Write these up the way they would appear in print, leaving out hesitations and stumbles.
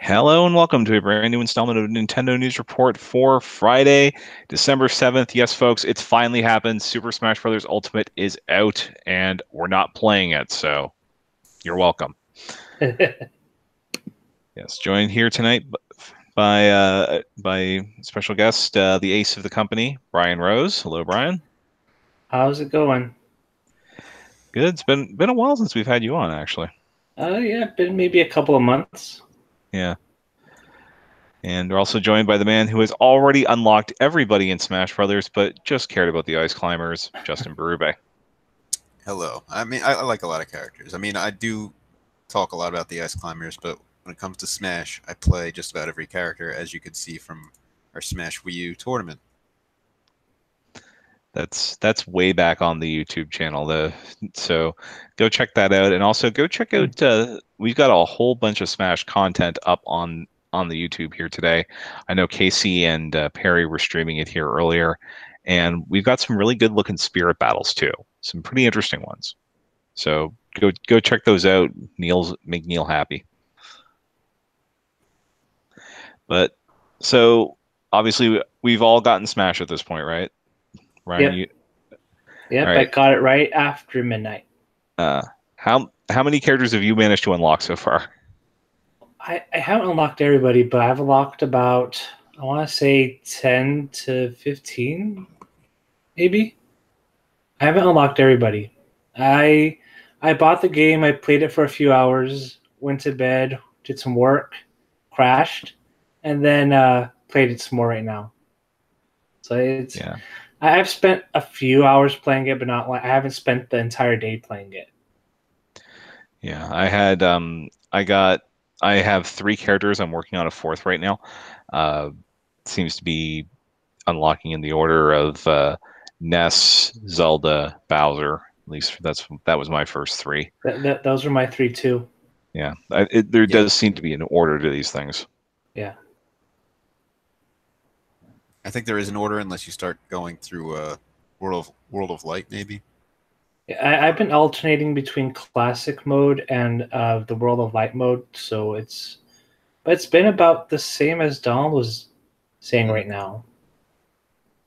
Hello and welcome to a brand new installment of Nintendo News Report for Friday, December 7th. Yes, folks, it's finally happened. Super Smash Bros. Ultimate is out, and we're not playing it, so you're welcome. Yes, joined here tonight by special guest, the ace of the company, Brian Rose. Hello, Brian. How's it going? Good. It's been a while since we've had you on, actually. Yeah, been maybe a couple of months. Yeah. And we're also joined by the man who has already unlocked everybody in Smash Brothers, but just cared about the Ice Climbers, Justin Berube. Hello. I like a lot of characters. I do talk a lot about the Ice Climbers, but when it comes to Smash, I play just about every character, as you could see from our Smash Wii U tournament. That's way back on the YouTube channel. So go check that out, and also go check out. We've got a whole bunch of Smash content up on the YouTube here today. I know Casey and Perry were streaming it here earlier, and we've got some really good looking spirit battles too. Some pretty interesting ones. So go check those out. Make Neil happy. But so obviously we've all gotten Smash at this point, right? Ryan, Yep, you all yep, I right? got it right after midnight. Uh, how many characters have you managed to unlock so far? I haven't unlocked everybody, but I've unlocked about, I want to say 10 to 15, maybe. I haven't unlocked everybody. I I bought the game, I played it for a few hours, went to bed, did some work, crashed, and then played it some more right now. So Yeah, I've spent a few hours playing it, but not like I haven't spent the entire day playing it. yeah. I have three characters. I'm working on a fourth right now. Uh, seems to be unlocking in the order of Ness, Zelda, Bowser. At least that was my first three. Those are my three too. Yeah, there Yeah, does seem to be an order to these things. Yeah. I think there is an order unless you start going through World of Light, maybe. I've been alternating between classic mode and the World of Light mode, so it's been about the same as Donald was saying Hmm. right now.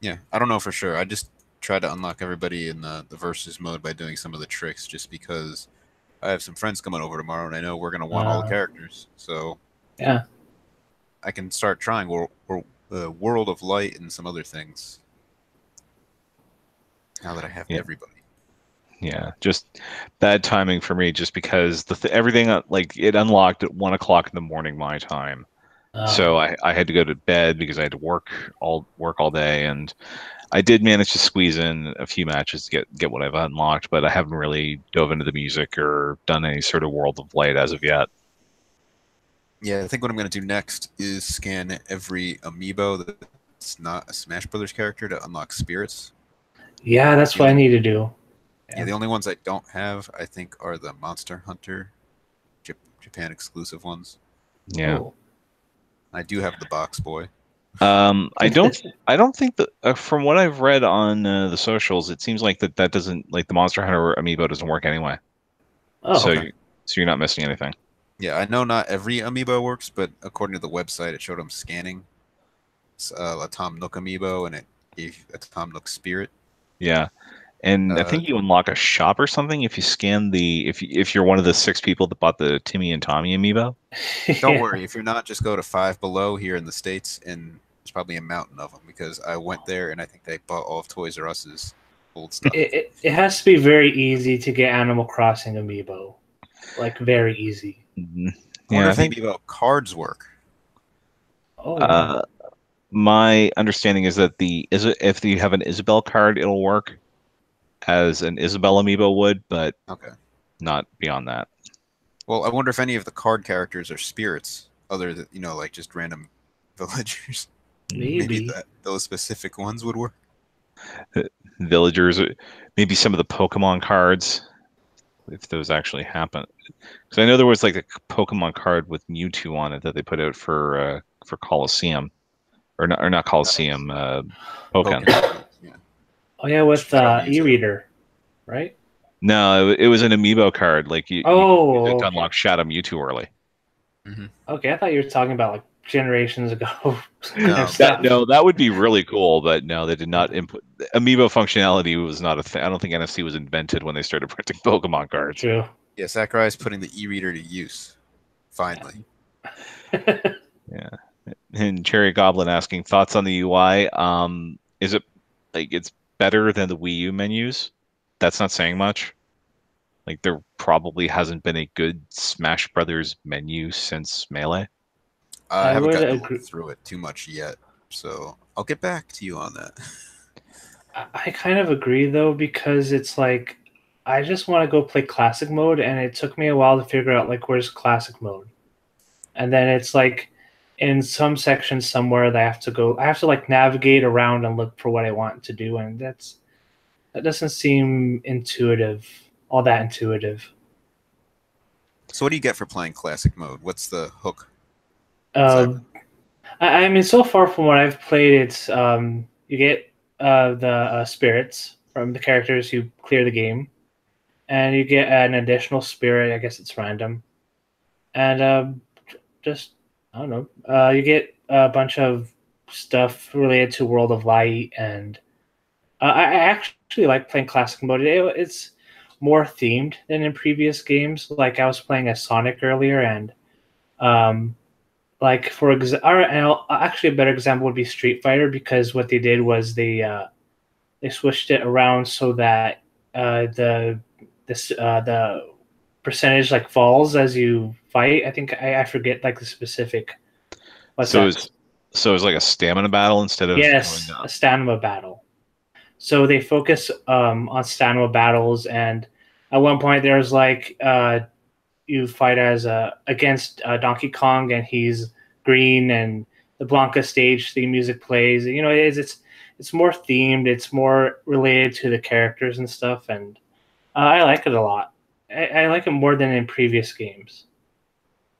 Yeah, I don't know for sure. I just try to unlock everybody in the versus mode by doing some of the tricks, just because I have some friends coming over tomorrow, and I know we're gonna want all the Uh, characters. So yeah. I can start trying World of Light and some other things now that I have Yeah, everybody. yeah. Just bad timing for me, just because everything like it unlocked at 1 o'clock in the morning my time. So Uh, I had to go to bed because I had to work all day, and I did manage to squeeze in a few matches to get what I've unlocked, but I haven't really dove into the music or done any sort of World of Light as of yet. Yeah, I think what I'm going to do next is scan every amiibo that's not a Smash Brothers character to unlock spirits. yeah, that's The what I only need to do. yeah, Yeah. the only ones I don't have, I think, are the Monster Hunter Japan exclusive ones. Yeah. Oh. I do have the Box Boy. I don't think that from what I've read on the socials, it seems like that doesn't like the Monster Hunter amiibo doesn't work anyway. Oh. So Okay. so you're not missing anything. Yeah, I know not every amiibo works, but according to the website, it showed them scanning a Tom Nook amiibo, and it gave a Tom Nook spirit. Yeah. And I Uh, think you unlock a shop or something if you scan if you're one of the six people that bought the Timmy and Tommy amiibo. don't Yeah. worry, if you're not, just go to Five Below here in the States, and there's probably a mountain of them because I went there and I think they bought all of Toys R Us's old stuff. It has to be very easy to get Animal Crossing amiibo. Like very easy. Mhm. I wonder Yeah, I if the think amiibo cards work. Oh yeah. uh, my understanding is that the is it if you have an Isabel card, it'll work as an Isabel amiibo would, but Okay. not beyond that. Well, I wonder if any of the card characters are spirits, other than like just random villagers. Mhm. Maybe Maybe. that those specific ones would work. Villagers, maybe some of the Pokemon cards, if those actually happen. Because I know there was like a Pokemon card with Mewtwo on it that they put out for Coliseum, or not Coliseum, Pokken. Pokemon, yeah. Oh yeah, Which with I don't use it. e-reader, right? No, it was an amiibo card. Like you could use it to Oh, unlock okay. Shadow Mewtwo early. Hmm. Okay, I thought you were talking about like generations ago No, and stuff. That would be really cool, but no, they did not input amiibo functionality was not a thing. I don't think NFC was invented when they started printing Pokemon cards. True. yeah, Sakurai is putting the e-reader to use. Finally. Yeah. And Cherry Goblin asking thoughts on the UI. Is it like it's better than the Wii U menus? That's not saying much. Like there probably hasn't been a good Smash Brothers menu since Melee. I I haven't would gotten to look agree. through it too much yet, so I'll get back to you on that. I kind of agree though because it's like I just want to go play classic mode, and it took me a while to figure out like where's classic mode, and then it's like in some sections somewhere that I have to go. I have to like navigate around and look for what I want to do, and that doesn't seem intuitive, all that intuitive. So what do you get for playing classic mode? What's the hook Uh, exactly? I mean, so far from what I've played, it's you get the spirits from the characters who clear the game, and you get an additional spirit. I guess it's random, and just I don't know. You get a bunch of stuff related to World of Light, and I actually like playing classic mode. It's more themed than in previous games. Like I was playing as Sonic earlier, and um, like for actually a better example would be Street Fighter because what they did was they switched it around so that the percentage like falls as you fight. I think I forget like the specific. What's So that? is so it's like a stamina battle instead of going Yes, a up. stamina battle. So they focus on stamina battles, and at one point there was like you fight as against Donkey Kong, and he's green, and the Blanca stage theme music plays. You know, it's more themed. It's more related to the characters and stuff, and I like it a lot. I like it more than in previous games.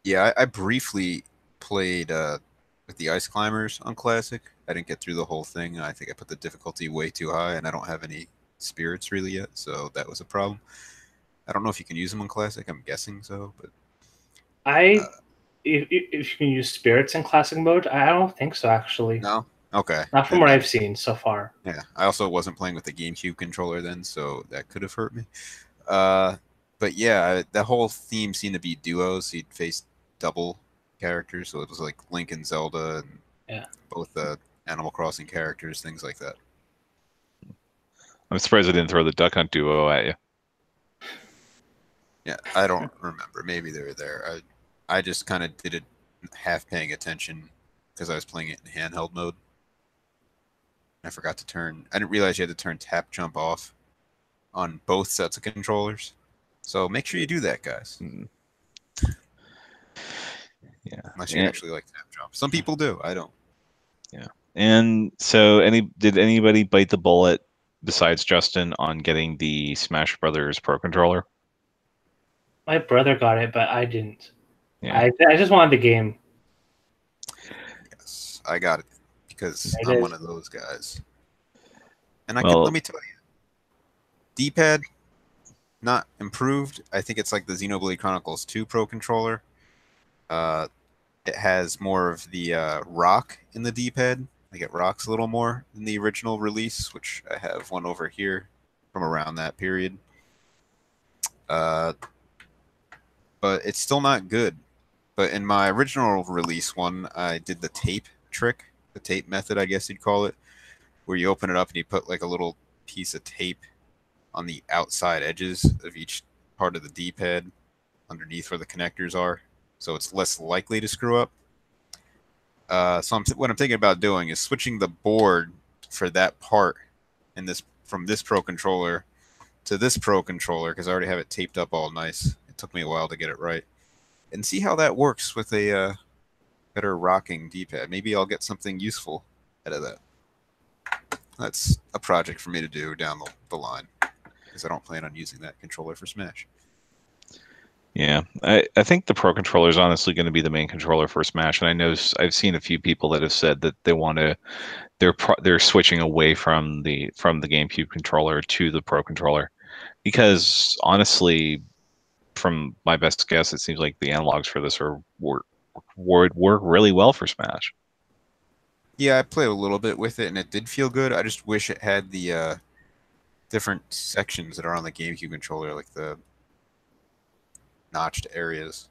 Yeah, I briefly played with the Ice Climbers on Classic. I didn't get through the whole thing. I think I put the difficulty way too high, and I don't have any spirits really yet, so that was a problem. I don't know if you can use them on Classic. I'm guessing so, but I uh, if you can use spirits in classic mode, I don't think so actually. no. Okay, Not from then what that I've seen so far. yeah. I also wasn't playing with the GameCube controller then, so that could have hurt me. Uh, but yeah, the whole theme seemed to be duos. You'd face double characters, so it was like Link and Zelda, and Yeah. both the Animal Crossing characters, things like that. I'm surprised I didn't throw the Duck Hunt duo at you. Yeah, I don't remember. Maybe they were there. I just kind of did it half paying attention because I was playing it in handheld mode. I forgot to turn. I didn't realize you had to turn tap jump off on both sets of controllers. So make sure you do that, guys. Mm, yeah. Unless you And, actually like tap jump. Some people do. I don't. yeah. And so did anybody bite the bullet besides Justin on getting the Smash Brothers Pro controller? My brother got it, but I didn't. Yeah. I just wanted the game. Yes, I got it because There I'm it one is. of those guys. And I can let Well, me tell you, D-pad not improved. I think it's like the Xenoblade Chronicles 2 Pro controller. Uh, it has more of the rock in the D-pad. Like it rocks a little more than the original release, which I have one over here from around that period. Uh, but it's still not good. But in my original release one, I did the tape trick, the tape method, I guess you'd call it, where you open it up and you put like a little piece of tape on the outside edges of each part of the D-pad underneath where the connectors are, so it's less likely to screw up. What I'm thinking about doing is switching the board for that part in this from this Pro controller to this Pro controller because I already have it taped up all nice. It took me a while to get it right, and see how that works with a better rocking D-pad. Maybe I'll get something useful out of that. That's a project for me to do down the line because I don't plan on using that controller for Smash. yeah. I think the Pro controller is honestly going to be the main controller for Smash, and I know I've seen a few people that have said that they want to they're switching away from the GameCube controller to the Pro controller because honestly, from my best guess, it seems like the analogs for this are would work really well for Smash. Yeah, I played a little bit with it, and it did feel good. I just wish it had the different sections that are on the GameCube controller, like the notched areas.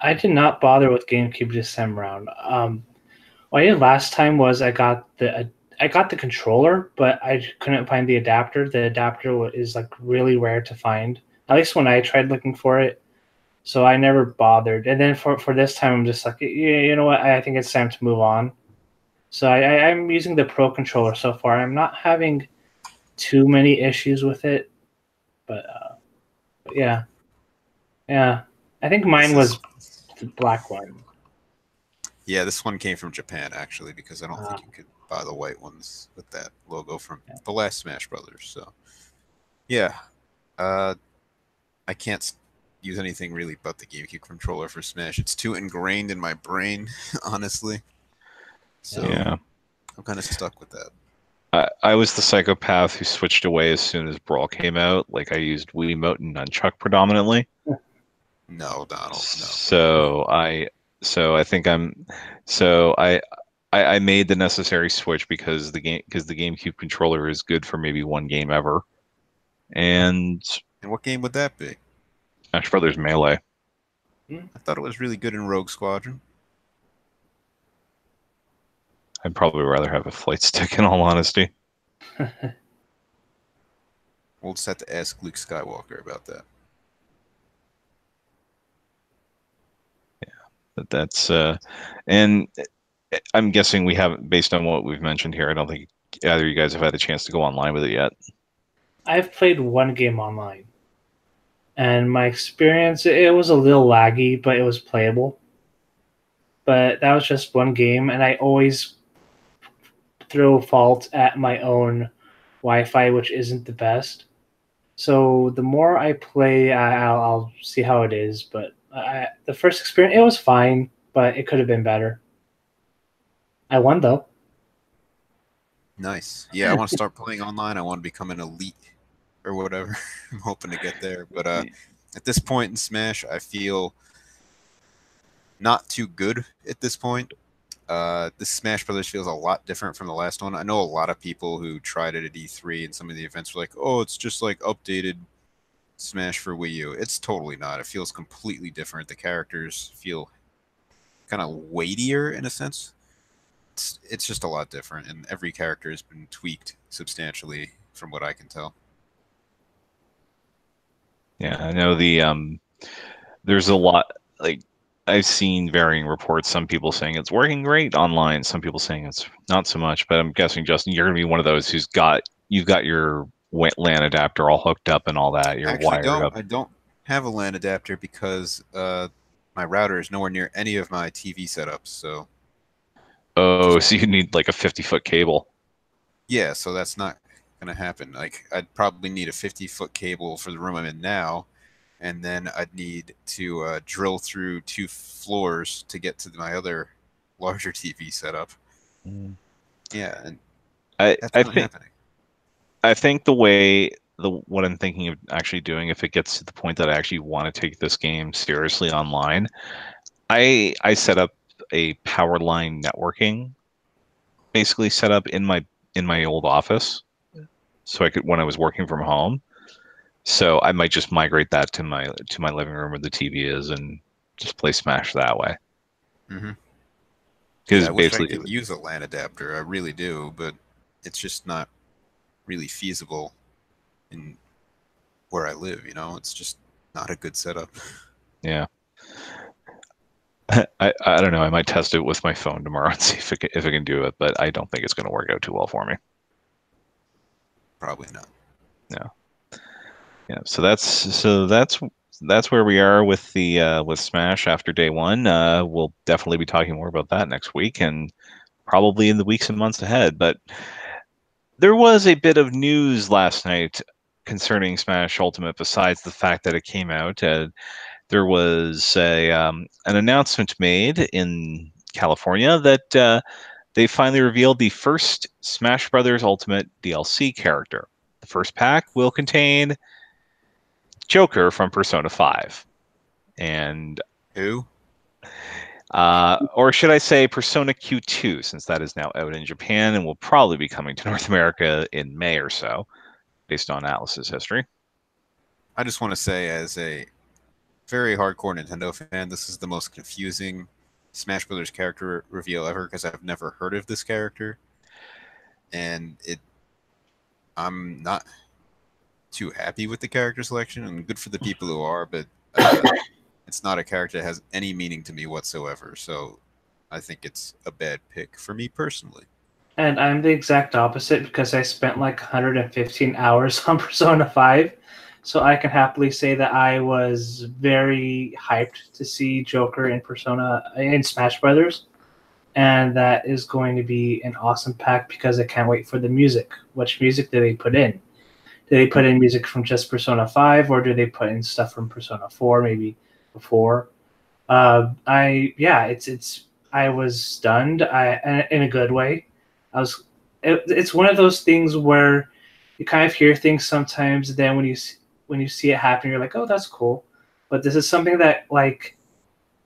I did not bother with GameCube this time around. What I did last time was I got the controller, but I couldn't find the adapter. The adapter is like really rare to find. At least when I tried looking for it, so I never bothered. And then for this time, I'm just like, you know what? I think it's time to move on. So I'm using the Pro controller so far. I'm not having too many issues with it, but yeah, yeah. I think mine This was is the black one. Yeah, this one came from Japan actually, because I don't Uh, think you could buy the white ones with that logo from yeah. the last Smash Brothers. So yeah, uh, I can't use anything really but the GameCube controller for Smash. It's too ingrained in my brain, honestly. So Yeah. I'm kind of stuck with that. I was the psychopath who switched away as soon as Brawl came out. Like I used Wiimote and Nunchuck predominantly. No, Donald, no. So I think so I made the necessary switch because the GameCube controller is good for maybe one game ever. And And what game would that be? Smash Brothers Melee. I thought it was really good in Rogue Squadron. I'd probably rather have a flight stick in all honesty. We'll just have to ask Luke Skywalker about that. But that's and I'm guessing we haven't, based on what we've mentioned here, I don't think either of you guys have had a chance to go online with it yet. I've played one game online, and my experience it was a little laggy, but it was playable. But that was just one game, and I always throw fault at my own Wi-Fi, which isn't the best. So the more I play, I'll see how it is. But the first experience, it was fine, but it could have been better. I won though. Nice. Yeah, I want to start playing online. I want to become an elite or whatever. I'm hoping to get there. But at this point in Smash, I feel not too good at this point. This Smash Brothers feels a lot different from the last one. I know a lot of people who tried it at E3 and some of the events were like, "Oh, it's just like updated Smash for Wii U." It's totally not. It feels completely different. The characters feel kind of weightier in a sense. It's just a lot different, and every character has been tweaked substantially from what I can tell. Yeah, I know there's a lot, like I've seen varying reports, some people saying it's working great online, some people saying it's not so much, but I'm guessing Justin, you're gonna be one of those you've got your LAN adapter all hooked up and all that. I You're actually wired don't. up. I don't have a LAN adapter because my router is nowhere near any of my TV setups. So Oh, just so you need like a 50-foot cable. yeah, so that's not gonna happen. Like I'd probably need a 50-foot cable for the room I'm in now, and then I'd need to drill through 2 floors to get to my other larger TV setup. Mm. Yeah, and I that's I not think happening. I think the way the what I'm thinking of actually doing, if it gets to the point that I actually want to take this game seriously online, I set up a power line networking basically set up in my old office, so I could, when I was working from home. So I might just migrate that to my living room where the TV is and just play Smash that way. Hmm. Yeah, Because I wish I basically, could use a LAN adapter. I really do, but it's just not really feasible in where I live. It's just not a good setup. yeah. I don't know. I might test it with my phone tomorrow and see if it can do it, but I don't think it's going to work out too well for me. Probably not. Yeah. Yeah. That's where we are with the with Smash after day one. We'll definitely be talking more about that next week and probably in the weeks and months ahead. But there was a bit of news last night concerning Smash Ultimate. Besides the fact that it came out, there was an announcement made in California that they finally revealed the first Smash Brothers Ultimate DLC character. The first pack will contain Joker from Persona 5. and Who? or should I say Persona Q2, since that is now out in Japan and will probably be coming to North America in May or so, based on Atlus's history. I just want to say, as a very hardcore Nintendo fan, this is the most confusing Smash Brothers character reveal ever because I've never heard of this character, and I'm not too happy with the character selection. And good for the people who are, but it's not a character that has any meaning to me whatsoever. So I think it's a bad pick for me personally. And I'm the exact opposite because I spent like 115 hours on Persona 5. So I can happily say that I was very hyped to see Joker in Persona in Smash Brothers. And that is going to be an awesome pack because I can't wait for the music. Which music do they put in? Do they put in music from just Persona 5 or do they put in stuff from Persona 4 maybe before? It's I was stunned. In a good way. It's one of those things where you kind of hear things sometimes. Then when you see it happen, you're like, oh, that's cool. But this is something that like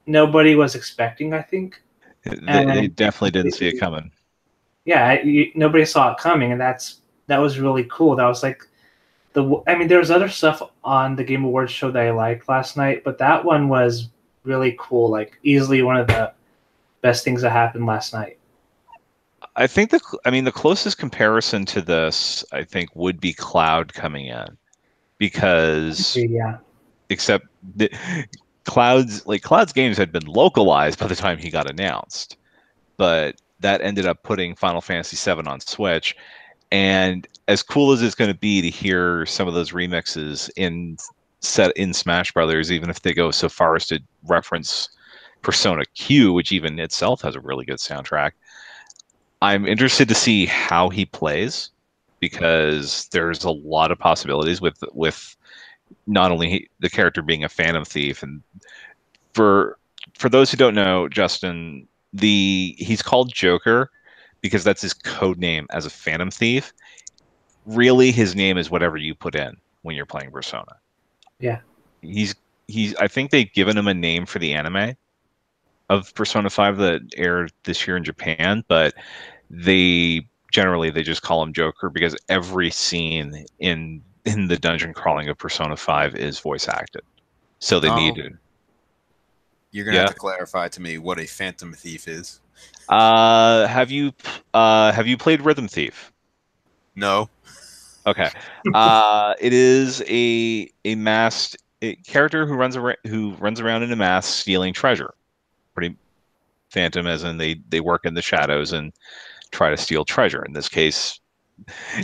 nobody was expecting, I think. They definitely didn't see it coming. Yeah, nobody saw it coming, and that was really cool. That was like I mean, there was other stuff on the Game Awards show that I liked last night, but that one was really cool. Like easily one of the best things that happened last night. I think the closest comparison to this, I think, would be Cloud coming in, because Yeah, except the, Cloud's games had been localized by the time he got announced, but that ended up putting Final Fantasy VII on Switch. And as cool as it's going to be to hear some of those remixes set in Smash Brothers, even if they go so far as to reference Persona Q, which even itself has a really good soundtrack, I'm interested to see how he plays, because there's a lot of possibilities with not only the character being a Phantom Thief, and for those who don't know, Justin, he's called Joker because that's his code name as a Phantom Thief. Really, his name is whatever you put in when you're playing Persona. yeah. He's I think they've given him a name for the anime of Persona 5 that aired this year in Japan, but they just call him Joker because every scene in the dungeon crawling of Persona 5 is voice acted. So they Donald, needed. you're gonna have Yeah. to clarify to me what a Phantom Thief is. Have you played Rhythm Thief? No. Okay. It is a masked character who runs around in a mask stealing treasure. Pretty phantom, as in they work in the shadows and try to steal treasure. In this case,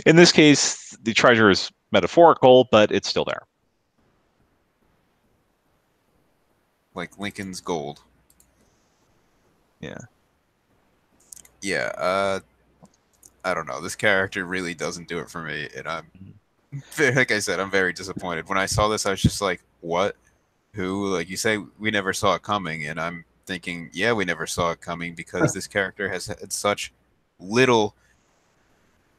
the treasure is metaphorical, but it's still there. Like Lincoln's Gold. Yeah. Yeah, I don't know. This character really doesn't do it for me, and like I said, I'm very disappointed. When I saw this, I was just like, "What? Who?" Like you say, we never saw it coming, and I'm thinking, yeah, we never saw it coming because this character has had such little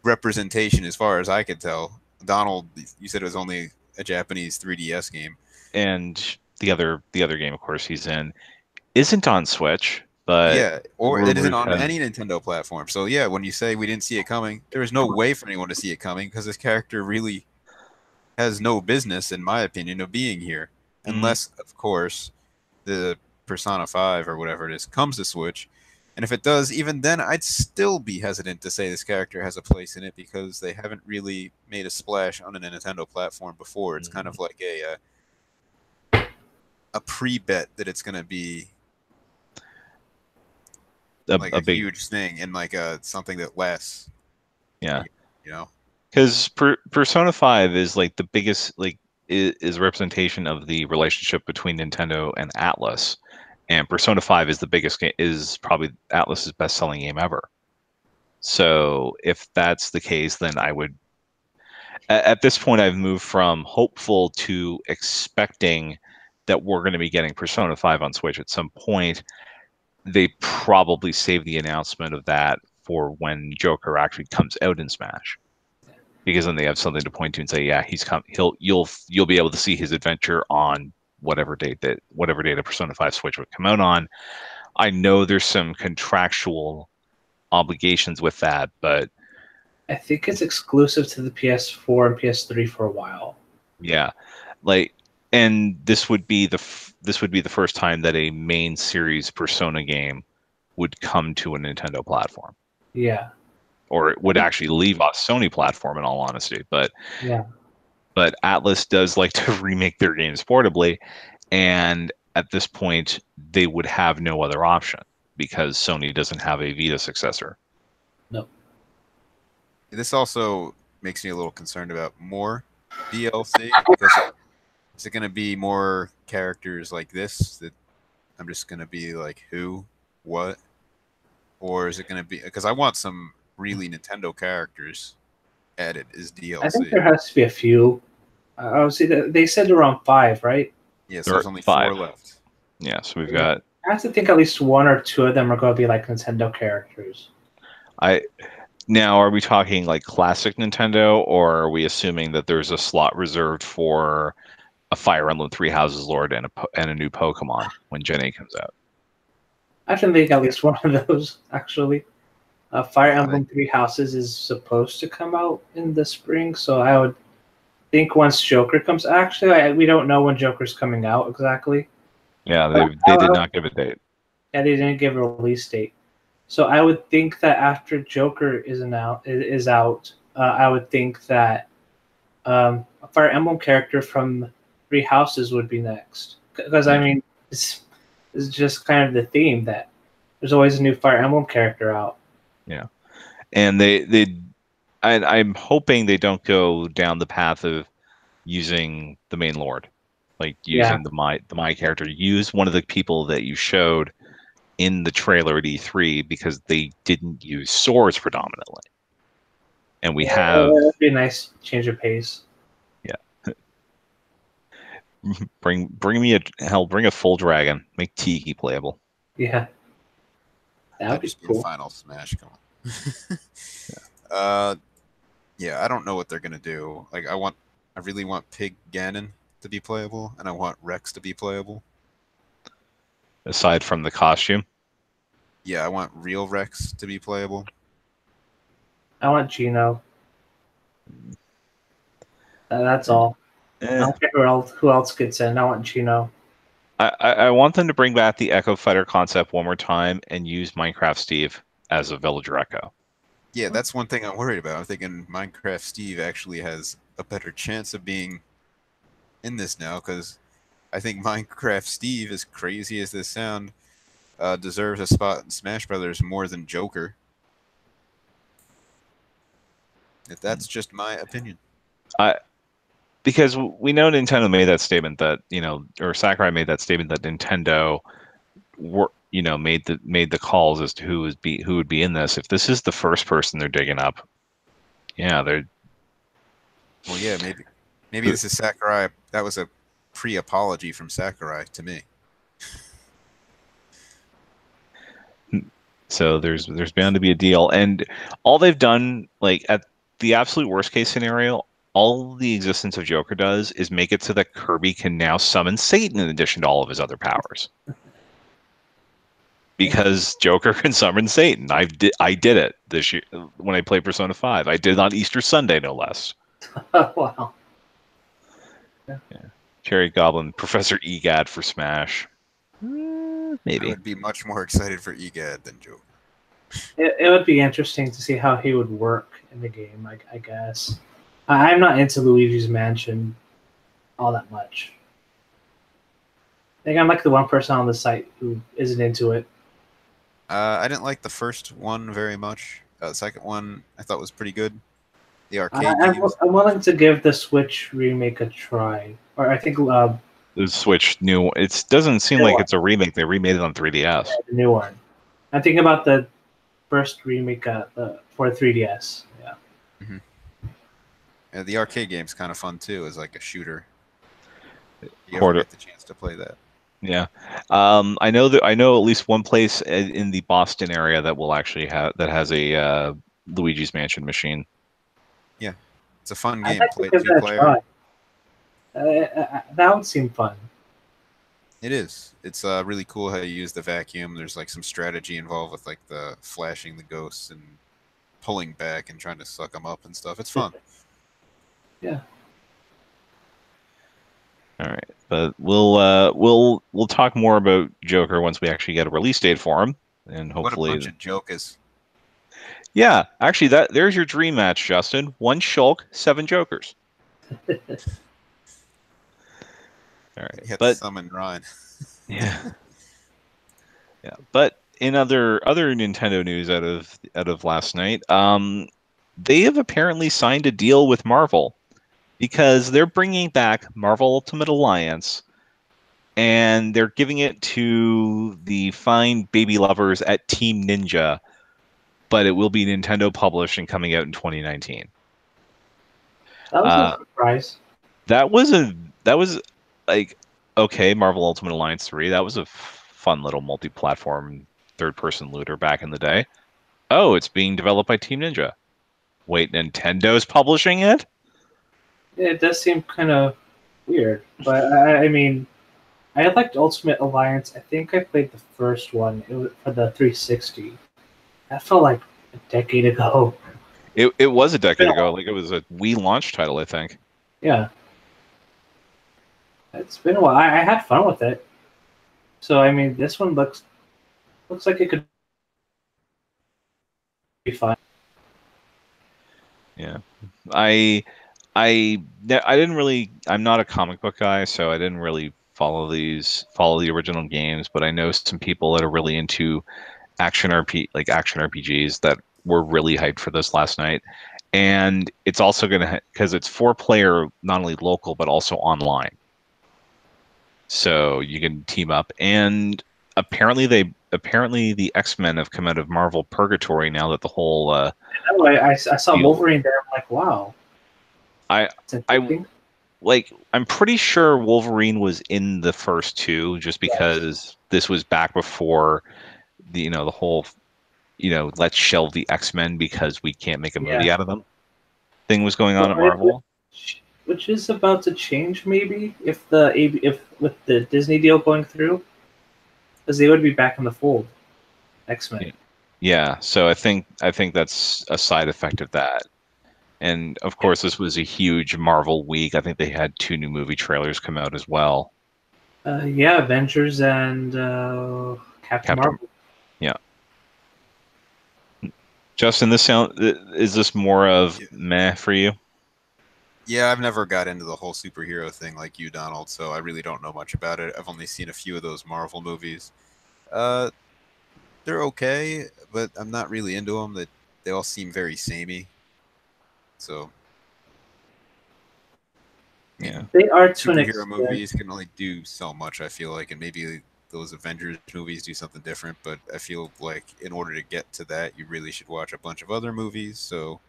representation, as far as I could tell. Donald, you said it was only a Japanese 3DS game. And the other game, of course, he's in isn't on Switch, but Yeah, or it isn't rumors on have any Nintendo platform. So yeah, when you say we didn't see it coming, there was no way for anyone to see it coming because this character really has no business, in my opinion, of being here. mm, Unless, of course, the Persona 5 or whatever it is comes to Switch. And if it does, even then, I'd still be hesitant to say this character has a place in it because they haven't really made a splash on a Nintendo platform before. It's kind of like a pre-bet that it's going to be like a a big, huge thing and like something that lasts, yeah. you know? Because Persona 5 is like the biggest, like is a representation of the relationship between Nintendo and Atlas, and Persona 5 is the biggest game, is probably Atlas's best-selling game ever. So if that's the case, then I would at this point I've moved from hopeful to expecting that we're going to be getting Persona 5 on Switch at some point. They probably save the announcement of that for when Joker actually comes out in Smash, because then they have something to point to and say, yeah, he's come. You'll be able to see his adventure on whatever date a Persona 5 Switch would come out on. I know there's some contractual obligations with that, but I think it's exclusive to the PS4 and PS3 for a while. yeah, like, and this would be the first time that a main series Persona game would come to a Nintendo platform, Yeah. or it would actually leave a Sony platform, in all honesty. Yeah. But Atlas does like to remake their games portably, and at this point, they would have no other option because Sony doesn't have a Vita successor. No. This also makes me a little concerned about more DLC because is it going to be more characters like this that I'm just going to be like who, what, or is it going to be because I want some really Nintendo characters added as I think DLC. there has to be a few. Obviously, they said around 5, right? Yeah, so There are there's only 5. 4 left. Yeah, so we've got. I have to think at least 1 or 2 of them are going to be like Nintendo characters. Now, are we talking like classic Nintendo, or are we assuming that there's a slot reserved for a Fire Emblem Three Houses Lord and a new Pokemon when Gen 8 comes out? I can think at least one of those, actually. Fire Yeah, Emblem Three Houses is supposed to come out in the spring, so I would think once Joker comes. Actually, we don't know when Joker's coming out exactly. Yeah, But they did not give a date. Yeah, they didn't give a release date. So I would think that after Joker is out, I would think that a Fire Emblem character from Three Houses would be next. Because I mean, it's just kind of the theme that there's always a new Fire Emblem character out. Yeah, and I'm hoping they don't go down the path of using the main lord, like Yeah, using the my character. Use one of the people that you showed in the trailer at E3 because they didn't use swords predominantly, and we have that'd be a nice change of pace. bring a full dragon, make Tiki playable. Yeah, that would that'd be just be a cool. final Smash. Come on. uh, yeah, I don't know what they're gonna do. Like, I really want Pig Ganon to be playable, and I want Rex to be playable. Aside from the costume, Yeah, I want real Rex to be playable. I want Gino. That's all. I don't care who else gets in. I want Gino. I want them to bring back the Echo Fighter concept one more time and use Minecraft Steve as a villager Echo. Yeah, that's one thing I'm worried about. I'm thinking Minecraft Steve actually has a better chance of being in this now because I think Minecraft Steve, as crazy as this sound, deserves a spot in Smash Brothers more than Joker. If that's just my opinion. Because we know Nintendo made that statement that, or Sakurai made that statement that Nintendo made the calls as to who would be in this. If this is the first person they're digging up, yeah, they're. Well, yeah, maybe this is Sakurai. That was a pre-apology from Sakurai to me. So there's bound to be a deal, and all they've done, like at the absolute worst case scenario, all the existence of Joker does is make it so that Kirby can now summon Satan in addition to all of his other powers. Because Joker can summon Satan. I did it this year when I played Persona 5. I did it on Easter Sunday, no less. Wow. Yeah. Cherry Goblin, Professor Egad for Smash. Maybe. I would be much more excited for Egad than Joker. It would be interesting to see how he would work in the game, I guess. I'm not into Luigi's Mansion all that much. I think I'm like the one person on the site who isn't into it. I didn't like the first one very much. The second one I thought was pretty good. The arcade I'm games. willing to give the Switch remake a try. Or I think The Switch new. It doesn't seem like it's a remake. They remade it on 3DS. The new one. I'm thinking about the first remake for 3DS. Yeah. Mm-hmm. Yeah, the arcade game's kind of fun too, as like a shooter. You ever get the chance to play that? Yeah, I know at least one place in the Boston area that will actually has a Luigi's Mansion machine. Yeah, it's a fun game. I'd like to give that a try. That would seem fun. It is. It's really cool how you use the vacuum. There's like some strategy involved with like the flashing the ghosts and pulling back and trying to suck them up and stuff. It's fun. Yeah. All right, but we'll talk more about Joker once we actually get a release date for him, and What a hopefully, bunch of jokers. yeah. Actually, there's your dream match, Justin. 1 Shulk, 7 Jokers. All right, You have to but summon Ryan. yeah, yeah. But in other Nintendo news out of last night, they have apparently signed a deal with Marvel because they're bringing back Marvel Ultimate Alliance, and they're giving it to the fine baby lovers at Team Ninja, but it will be Nintendo published and coming out in 2019. That was a Uh, surprise. that was like, okay, Marvel Ultimate Alliance 3. That was a fun little multi-platform third-person looter back in the day. Oh, it's being developed by Team Ninja. Wait, Nintendo's publishing it? Yeah, it does seem kind of weird, but I mean, I liked Ultimate Alliance. I think I played the first one. It was for the 360. That felt like a decade ago. It was a It's been decade a ago. while. Like, it was a Wii launch title, I think. Yeah, it's been a while. I had fun with it. So I mean, this one looks like it could be fun. Yeah. I I didn't really. I'm not a comic book guy, so I didn't really follow the original games. But I know some people that are really into action RPGs that were really hyped for this last night. And it's also gonna, because it's 4 player, not only local but also online, so you can team up. And apparently the X-Men have come out of Marvel Purgatory now that the whole I saw deal. Wolverine there. I'm like, wow, I it's I interesting. like I'm pretty sure Wolverine was in the first 2, just Yes. because this was back before the whole let's shelve the X-Men because we can't make a movie Yeah. out of them thing was going on Well, at Marvel. which is about to change maybe if with the Disney deal going through, because they would be back in the fold. X Men. Yeah. Yeah, so I think that's a side effect of that. And of Yeah. course, this was a huge Marvel week. I think they had 2 new movie trailers come out as well. Yeah, Avengers and Captain Captain, Marvel. yeah. Justin, is this more of Yeah. meh for you? Yeah, I've never got into the whole superhero thing like you, Donald, so I really don't know much about it. I've only seen a few of those Marvel movies. Uh, they're okay, but I'm not really into them. They all seem very samey. So, I Yeah. mean, They are to an superhero extent. movies can only do so much, I feel like, and maybe those Avengers movies do something different, but I feel like in order to get to that, you really should watch a bunch of other movies, so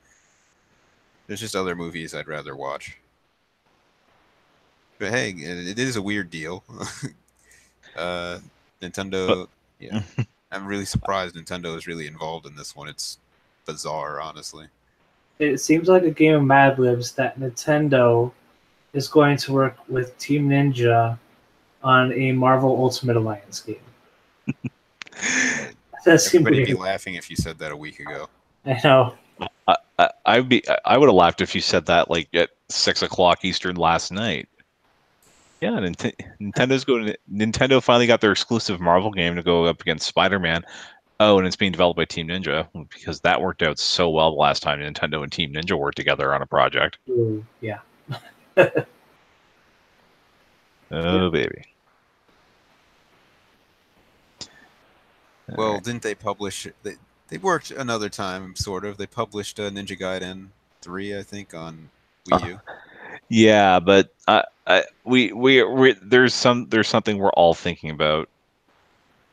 there's just other movies I'd rather watch. But hey, it is a weird deal. uh, But Nintendo, yeah. I'm really surprised Nintendo is really involved in this one. It's bizarre, honestly. It seems like a game of Mad Libs that Nintendo is going to work with Team Ninja on a Marvel Ultimate Alliance game. Uh, That seemed Everybody'd be weird. laughing if you said that a week ago. I know. I would have laughed if you said that like at 6 o'clock Eastern last night. Yeah, Nintendo finally got their exclusive Marvel game to go up against Spider-Man. Oh, and it's being developed by Team Ninja, because that worked out so well the last time Nintendo and Team Ninja worked together on a project. Ooh, yeah. Oh, baby. All Well, right. didn't they publish? They worked another time, sort of. They published Ninja Gaiden 3, I think, on Wii U. Yeah, but there's something we're all thinking about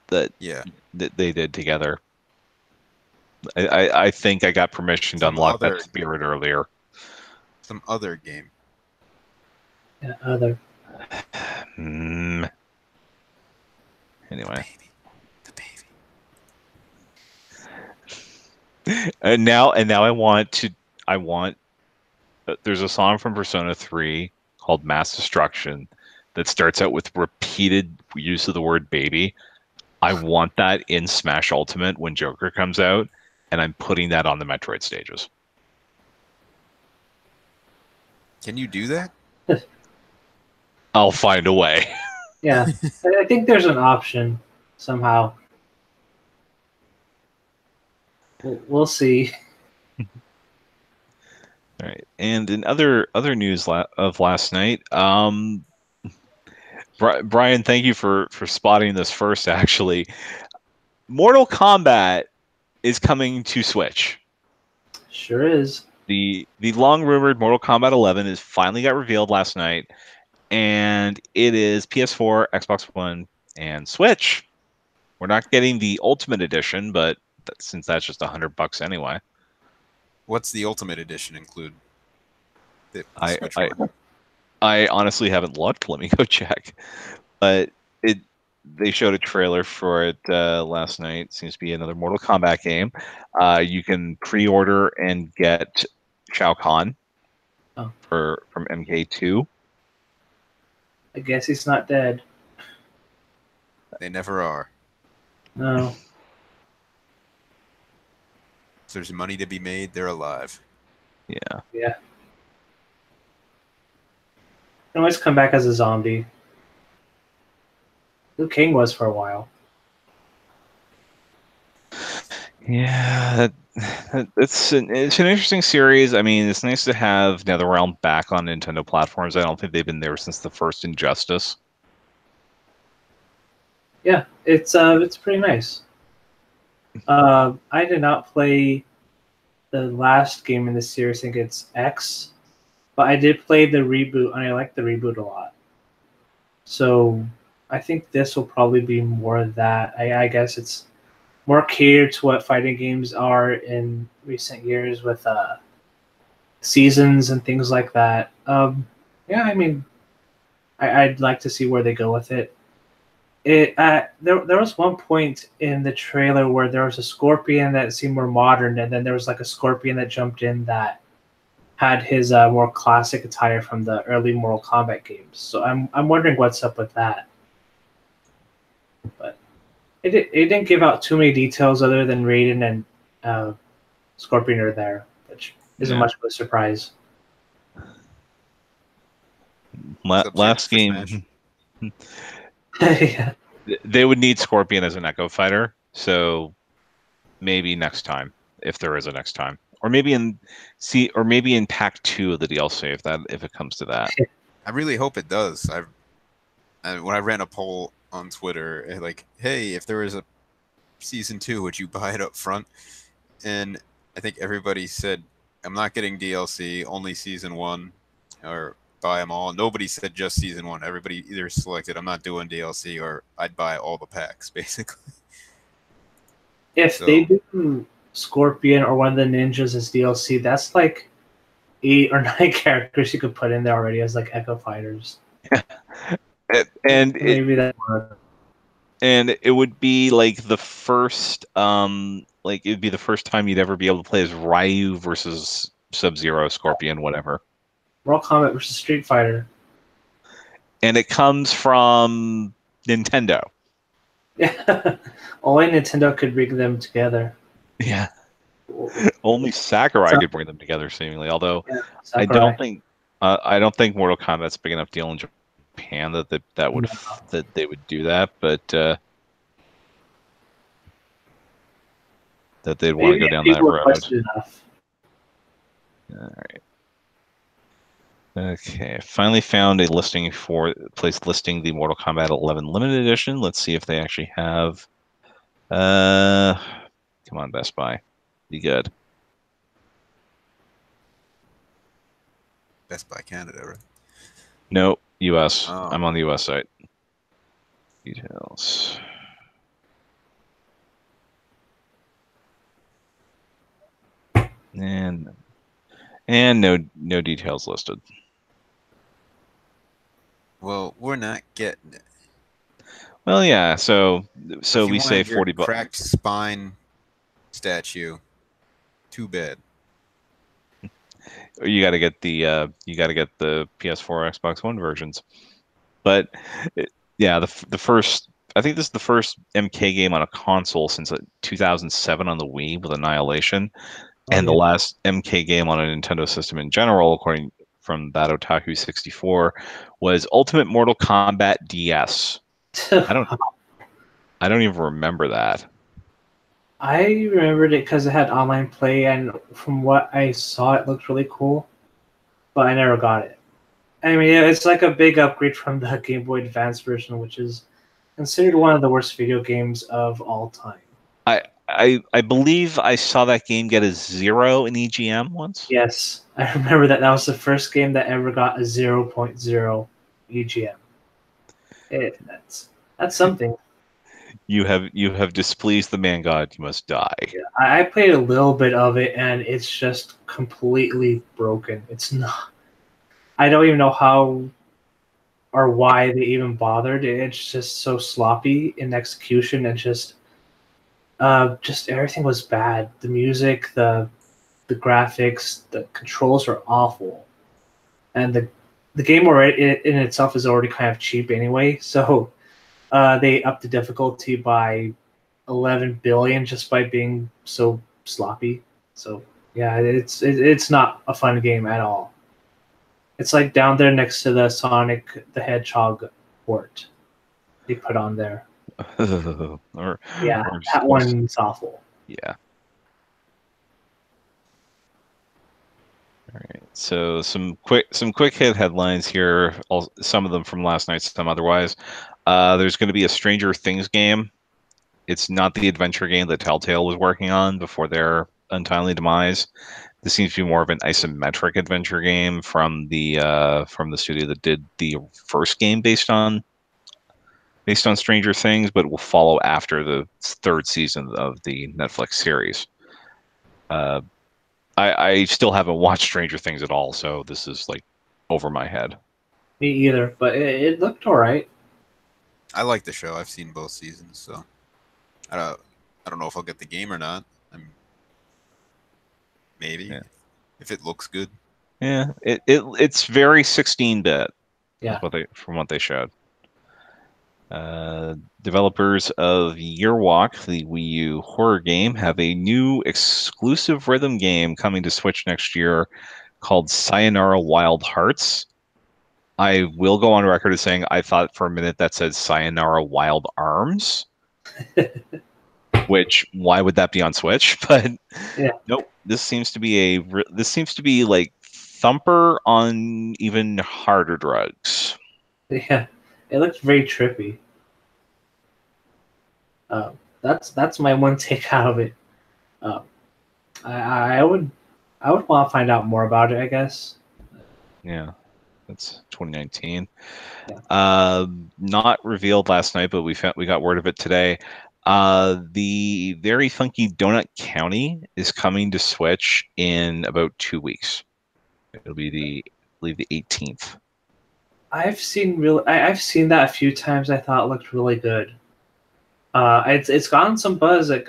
that Yeah, they did together. I think I got permission to some unlock that other spirit earlier. some other game. Yeah, other. Hmm. The Anyway, baby, the and now I want there's a song from Persona 3 called Mass Destruction that starts out with repeated use of the word baby. I want that in Smash Ultimate when Joker comes out, and I'm putting that on the Metroid stages. Can you do that? I'll find a way. Yeah, I think there's an option somehow. We'll see. All right. And in other news of last night, Brian, thank you for spotting this first. Actually, Mortal Kombat is coming to Switch. Sure is. The long rumored Mortal Kombat 11 is finally got revealed last night, and it is PS4, Xbox One, and Switch. We're not getting the Ultimate Edition, but since that's just $100 anyway. What's the Ultimate Edition include? The I Switch I, one. I honestly haven't looked. Let me go check. But they showed a trailer for it last night. It seems to be another Mortal Kombat game. You can pre-order and get Shao Kahn from MK2. I guess he's not dead. They never are. No. If there's money to be made, they're alive. Yeah. Yeah. Can always come back as a zombie. Liu Kang was for a while. Yeah, it's an interesting series. I mean, it's nice to have NetherRealm back on Nintendo platforms. I don't think they've been there since the first Injustice. Yeah, it's pretty nice. I did not play the last game in the series. I think it's X, but I did play the reboot, and I like the reboot a lot. So I think this will probably be more of that. I guess it's more catered to what fighting games are in recent years with seasons and things like that. Yeah, I mean, I'd like to see where they go with it. There was one point in the trailer where there was a scorpion that seemed more modern, and then there was like a scorpion that jumped in that had his more classic attire from the early Mortal Kombat games. So I'm wondering what's up with that. But it didn't give out too many details other than Raiden and Scorpion are there, which isn't much of a surprise. Last game. Yeah. They would need Scorpion as an Echo Fighter, so maybe next time, if there is a next time, or maybe in Pack 2 of the DLC if it comes to that. I really hope it does. When I ran a poll on Twitter, like, hey, if there was a season 2, would you buy it up front? And I think everybody said, I'm not getting DLC, only season 1, or buy them all. Nobody said just season 1. Everybody either selected, I'm not doing DLC, or I'd buy all the packs, basically. If they do Scorpion or one of the ninjas as DLC, that's like 8 or 9 characters you could put in there already as like Echo Fighters. and maybe that. And it would be like the first, it'd be the first time you'd ever be able to play as Ryu versus Sub-Zero, Scorpion, whatever. Mortal Kombat versus Street Fighter. And it comes from Nintendo. Yeah, only Nintendo could bring them together. Yeah, only Sakurai could bring them together, seemingly. Although I don't think Mortal Kombat's a big enough deal in Japan that they would do that, but that they'd want to go down that road. Enough. All right. Okay, finally found a listing listing the Mortal Kombat 11 limited edition. Let's see if they actually have. Come on, Best Buy, be good. Best Buy Canada, right? No, U.S. Oh. I'm on the U.S. site. Details. And no details listed. Well, we're not getting it. Well, yeah. So we say $40. Cracked spine statue. Too bad. You got to get the PS4, Xbox One versions. But yeah, the first. I think this is the first MK game on a console since 2007 on the Wii with Annihilation, Oh and the yeah. last MK game on a Nintendo system in general, according from that Otaku 64, was Ultimate Mortal Kombat DS. I don't I don't even remember that. I remembered it because it had online play, and from what I saw, it looked really cool, but I never got it. I mean, it's like a big upgrade from the Game Boy Advance version, which is considered one of the worst video games of all time. I believe I saw that game get a 0 in EGM once. Yes, I remember that. That was the first game that ever got a 0.0 EGM. That's something. You have displeased the man god. You must die. Yeah, I played a little bit of it, and it's just completely broken. It's not. I don't even know how or why they even bothered. It's just so sloppy in execution, and just everything was bad. The music, the graphics, the controls are awful, and the game already in itself is already kind of cheap anyway. So they upped the difficulty by 11 billion just by being so sloppy. So yeah, it's not a fun game at all. It's like down there next to the Sonic the Hedgehog port they put on there. or, Yeah, or that one's awful. yeah. All right. So some quick hit headlines here. Some of them from last night, some otherwise. There's going to be a Stranger Things game. It's not the adventure game that Telltale was working on before their untimely demise. This seems to be more of an isometric adventure game from the studio that did the first game based on Stranger Things, but will follow after the third season of the Netflix series. Uh, I still haven't watched Stranger Things at all, so this is like over my head. Me either, but it looked all right. I like the show. I've seen both seasons, so I don't know if I'll get the game or not. Maybe Yeah, if it looks good. yeah. It's very 16-bit Yeah. from what they showed. Developers of Yearwalk, the Wii U horror game, have a new exclusive rhythm game coming to Switch next year called Sayonara Wild Hearts. I will go on record as saying I thought for a minute that said Sayonara Wild Arms, which why would that be on Switch? But Yeah. nope, this seems to be like Thumper on even harder drugs. Yeah, it looks very trippy. That's my one take out of it. Um, I would want to find out more about it. I guess. Yeah, that's 2019. Yeah. Not revealed last night, but we got word of it today. The very funky Donut County is coming to Switch in about 2 weeks. It'll be I believe the 18th. I've seen that a few times. I thought it looked really good. It's gotten some buzz. It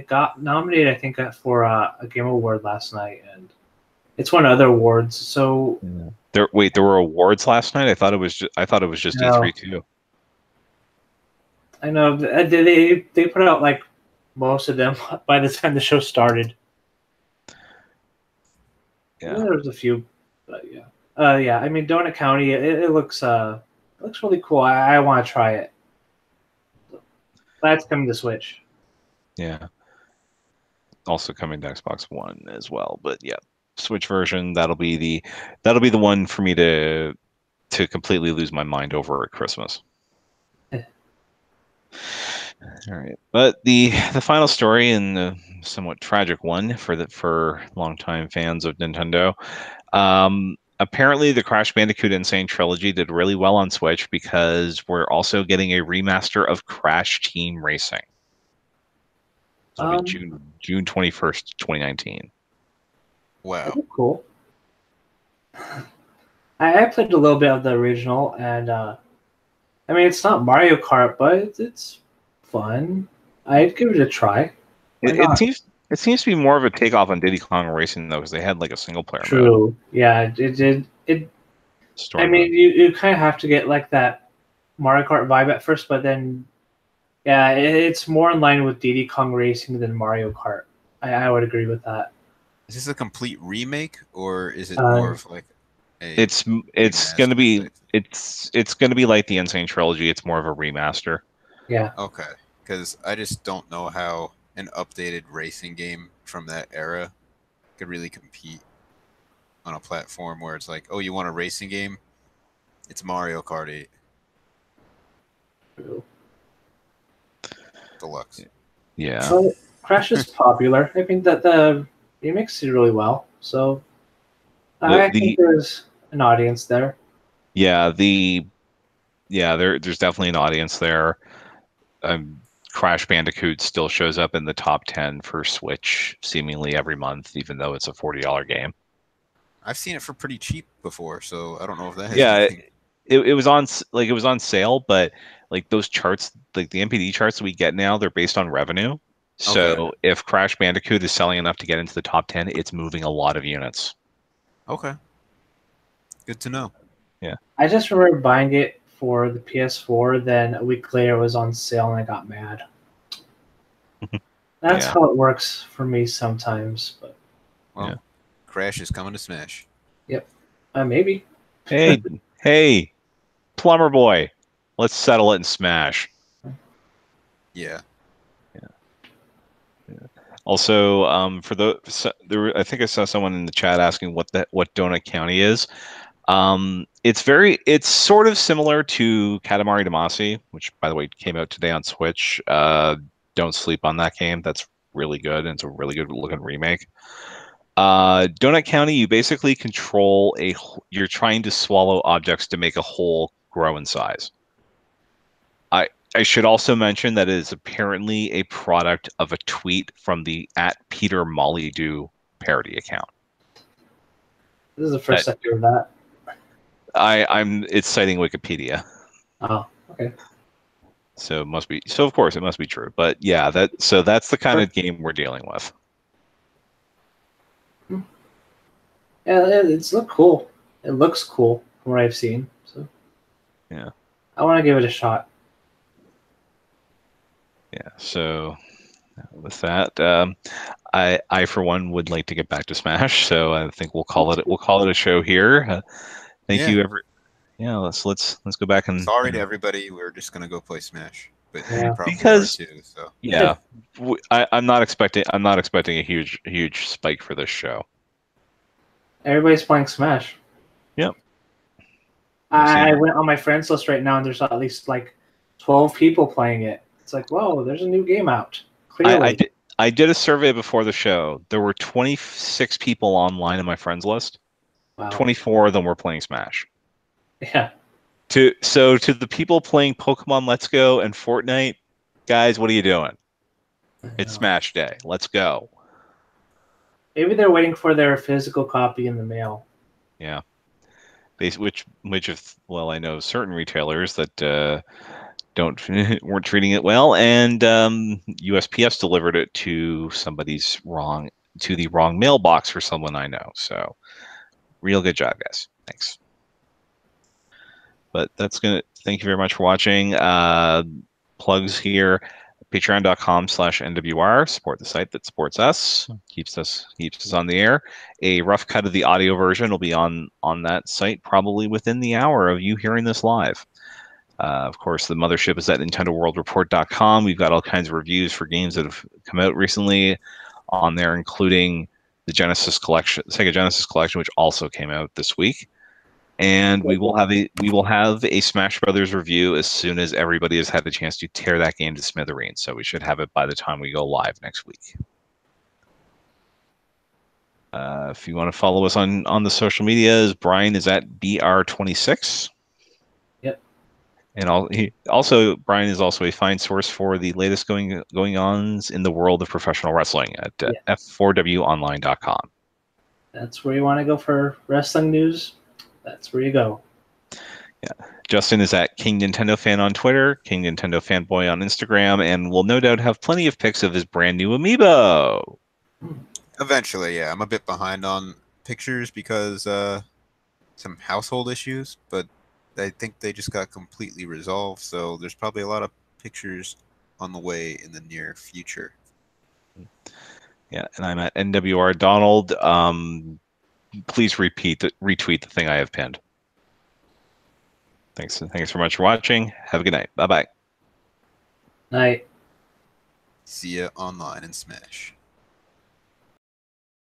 got nominated, I think, for a Game Award last night, and it's won other awards. So Yeah. There were awards last night. I thought it was just no, E3 too. I know they put out like most of them by the time the show started. Yeah. There was a few, but yeah, yeah. I mean, Donut County, it looks really cool. I want to try it. That's coming to Switch. Yeah. Also coming to Xbox One as well. But yeah, Switch version, that'll be the one for me to completely lose my mind over at Christmas. All right, but the final story, and the somewhat tragic one for longtime fans of Nintendo. Apparently, the Crash Bandicoot Insane trilogy did really well on Switch because we're also getting a remaster of Crash Team Racing. It'll be Um, June 21st, 2019. Wow. cool. I played a little bit of the original, and I mean, it's not Mario Kart, but it's fun. I'd give it a try. Why It, it not? seems it seems to be more of a takeoff on Diddy Kong Racing though, because they had like a single player mode. True. Yeah, it did. I story mean, mode. you kind of have to get like that Mario Kart vibe at first, but then yeah, it's more in line with Diddy Kong Racing than Mario Kart. I would agree with that. Is this a complete remake, or is it more Uh, of like a It's gonna remaster be type? it's gonna be like the Insane Trilogy. It's more of a remaster. yeah, Okay, because I just don't know how an updated racing game from that era could really compete on a platform where it's like, oh, you want a racing game? It's Mario Kart 8 Deluxe. Yeah. so Crash is popular. I think that the remix did really well. So I think The there's an audience there. yeah there's definitely an audience there. Um, Crash Bandicoot still shows up in the top 10 for Switch seemingly every month, even though it's a $40 game. I've seen it for pretty cheap before, so I don't know if that has Yeah, anything. it was on like it was on sale, but like those charts, like the NPD charts that we get now, they're based on revenue. Okay, So if Crash Bandicoot is selling enough to get into the top 10, it's moving a lot of units. okay, good to know. Yeah. I just remember buying it for the PS4. Then a week later, it was on sale, and I got mad. That's Yeah. how it works for me sometimes. But Well, Yeah. Crash is coming to Smash. yep, maybe. Hey, hey, plumber boy, let's settle it in Smash. Yeah, Also, for I think I saw someone in the chat asking what Donut County is. It's sort of similar to Katamari Damacy, which by the way came out today on Switch. Don't sleep on that game. That's really good, and it's a really good looking remake. Donut County, you basically control you're trying to swallow objects to make a hole grow in size. I should also mention that it is apparently a product of a tweet from the @PeterMollydo parody account. This is the That first I hear of that. it's citing Wikipedia. Oh, okay. So it must be so of course it must be true. But yeah, that's the kind Sure. of game we're dealing with. Yeah, it's look cool. It looks cool from what I've seen. So Yeah. I want to give it a shot. Yeah. So with that, I for one would like to get back to Smash. So I think we'll call it a show here. Thank yeah. you yeah, let's go back and Sorry to everybody. We're just gonna go play Smash, but you Yeah. probably are because too. So yeah, I'm not expecting a huge spike for this show. Everybody's playing Smash. Yep. I went on my friends list right now, and there's at least like 12 people playing it. It's like, whoa, there's a new game out. Clearly, I did a survey before the show. There were 26 people online in my friends list. wow. 24 of them were playing Smash. Yeah. To the people playing Pokemon Let's Go and Fortnite, guys, what are you doing? It's Smash Day. Let's go. Maybe they're waiting for their physical copy in the mail. Yeah. Which if well, I know certain retailers that weren't treating it well, and USPS delivered it to the wrong mailbox for someone I know. So, real good job, guys. Thanks. But thank you very much for watching. Plugs here. Patreon.com/NWR. Support the site that supports us, keeps us on the air. A rough cut of the audio version will be on that site probably within the hour of you hearing this live. Of course, the mothership is at NintendoWorldReport.com. We've got all kinds of reviews for games that have come out recently on there, including the Sega Genesis collection, which also came out this week. And we will have a Smash Brothers review as soon as everybody has had a chance to tear that game to smithereens. So we should have it by the time we go live next week. If you want to follow us on the social medias, Brian is at BR26. Yep. And Brian is also a fine source for the latest going-ons in the world of professional wrestling at f4wonline.com. That's where you want to go for wrestling news. That's where you go. Yeah. Justin is at King Nintendo Fan on Twitter, King Nintendo Fanboy on Instagram, and will no doubt have plenty of pics of his brand new amiibo. eventually, yeah, I'm a bit behind on pictures because some household issues, but I think they just got completely resolved. So there's probably a lot of pictures on the way in the near future. Yeah, and I'm at NWR Donald. Please retweet the thing I have pinned. Thanks so much for watching. Have a good night. Bye bye. Night. See ya online in Smash.